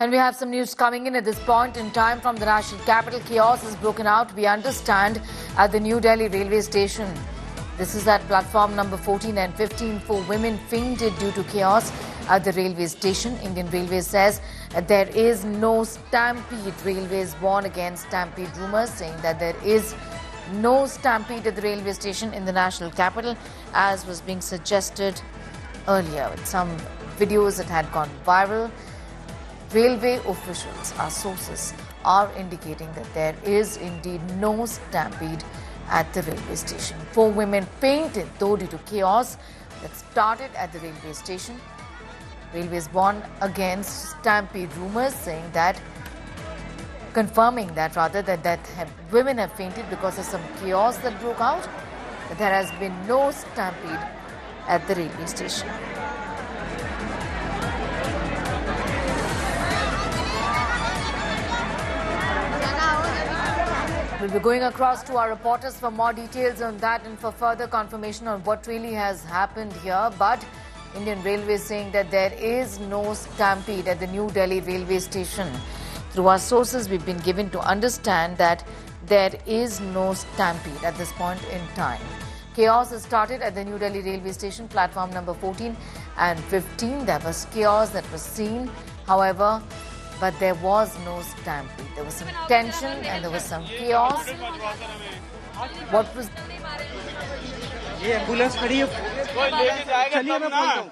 And we have some news coming in at this point in time from the national capital. Chaos has broken out, we understand, at the New Delhi railway station. This is at platform number 14 and 15. 4 women fainted due to chaos at the railway station. Indian Railways says there is no stampede. Railways warn against stampede rumours, saying that there is no stampede at the railway station in the national capital, as was being suggested earlier with some videos that had gone viral. Railway officials, our sources, are indicating that there is indeed no stampede at the railway station. 4 women fainted, though, due to chaos that started at the railway station. Railways warn against stampede rumours, saying that, confirming that rather, that women have fainted because of some chaos that broke out, that there has been no stampede at the railway station. We'll be going across to our reporters for more details on that and for further confirmation on what really has happened here. But Indian Railways saying that there is no stampede at the New Delhi railway station. Through our sources, we've been given to understand that there is no stampede at this point in time. Chaos has started at the New Delhi railway station, platform number 14 and 15. There was chaos that was seen, however, but there was no stampede. There was some tension and there was some chaos. What was... ये ambulance खड़ी है, चलिए मैं बोलता हूँ।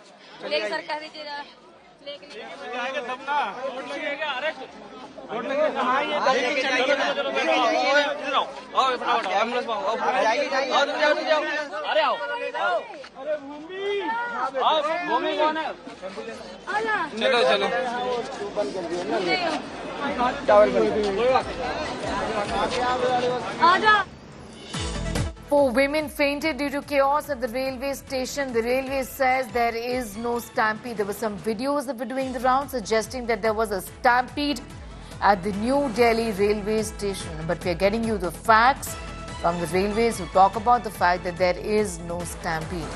चलो चलो आजा। 4 women fainted due to chaos at the railway station. The railway says there is no stampede. There were some videos that were doing the rounds suggesting that there was a stampede at the New Delhi railway station. But we are getting you the facts from the railways who talk about the fact that there is no stampede.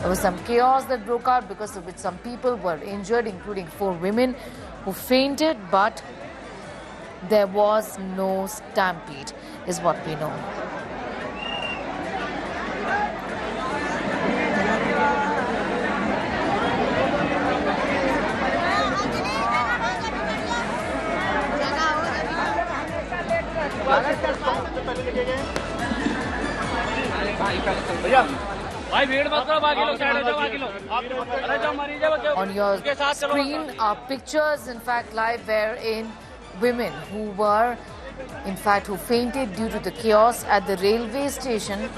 There was some chaos that broke out because of which some people were injured, including 4 women who fainted, but there was no stampede, is what we know. On your screen are pictures, in fact, live, wherein women who fainted due to the chaos at the railway station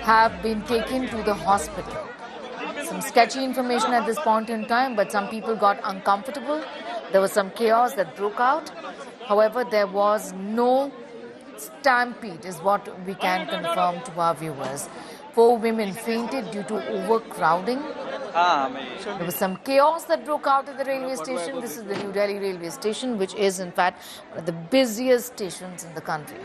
have been taken to the hospital. Some sketchy information at this point in time, but some people got uncomfortable. There was some chaos that broke out. However, there was no stampede, is what we can confirm to our viewers. 4 women fainted due to overcrowding. There was some chaos that broke out at the railway station. This is the New Delhi railway station, which is in fact one of the busiest stations in the country.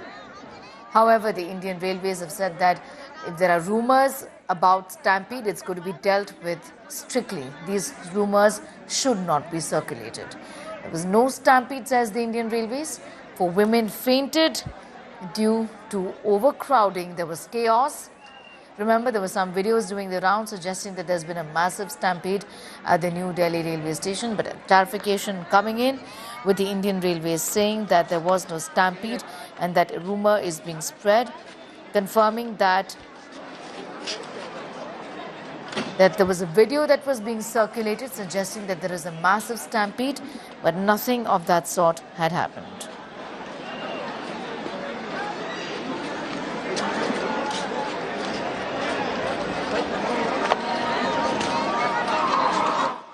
However, the Indian Railways have said that if there are rumours about stampede, it's going to be dealt with strictly. These rumours should not be circulated. There was no stampede, says the Indian Railways. 4 women fainted due to overcrowding. There was chaos. Remember, there were some videos doing the round suggesting that there's been a massive stampede at the New Delhi railway station, but a clarification coming in with the Indian Railways saying that there was no stampede and that a rumour is being spread, confirming that there was a video that was being circulated suggesting that there is a massive stampede, but nothing of that sort had happened.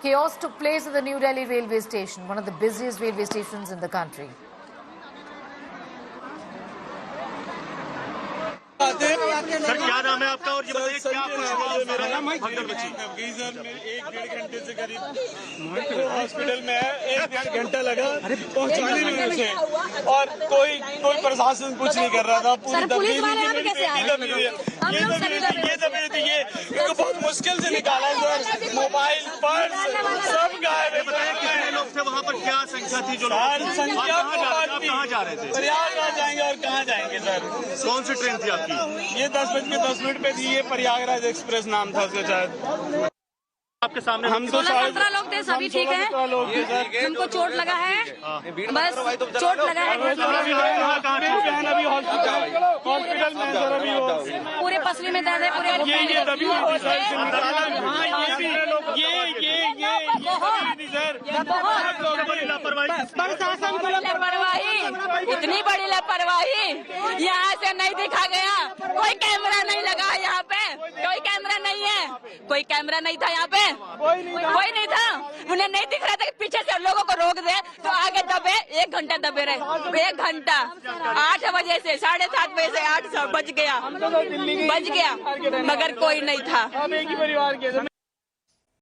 Chaos took place at the New Delhi railway station, one of the busiest railway stations in the country. Sir क्या नाम है आपका और ये बताइए क्या मेरा नाम है सर, मैं 1-1.5 घंटे से करीब हॉस्पिटल में है। 1-1.5 घंटा लगा पहुंचाने में उसे, और कोई प्रशासन कुछ नहीं कर रहा था। पूरी दबी थी ये इनको बहुत मुश्किल से निकाला सर। मोबाइल पर्स सब गायब है। बताया कितने लोग थे वहाँ पर क्या संख्या थी जो सर संख्या आप कहाँ जा रहे थे? प्रयागराज जाएंगे और कहाँ जाएंगे सर? कौन सी ट्रेन थी आपकी? ये 10:10 पे थी, ये प्रयागराज एक्सप्रेस नाम था उसका शायद। आपके सामने हम तो 16-17 लोग थे, सभी ठीक है। 16-17 लोग थे सर। हमको चोट लगा है, बस चोट लगा है। अभी हॉस्पिटल में सर, अभी वो पूरे पसली में दर्द है, पूरे ये तभी हुई थी सर, इसे निकाला। हाँ ये भी बहुत बड़ी लापरवाही। लापरवाही, इतनी बड़ी लापरवाही। यहाँ से नहीं दिखा गया, कोई कैमरा नहीं लगा यहाँ पे, कोई कैमरा नहीं है, कोई कैमरा नहीं था यहाँ पे, कोई नहीं था। उन्हें नहीं दिख रहा था कि पीछे से लोगों को रोक दे तो आगे दबे। 1 घंटा दबे रहे, 1 घंटा। 8 बजे से 7:30 बजे से 8 बज गया, मगर कोई नहीं था। एक ही परिवार के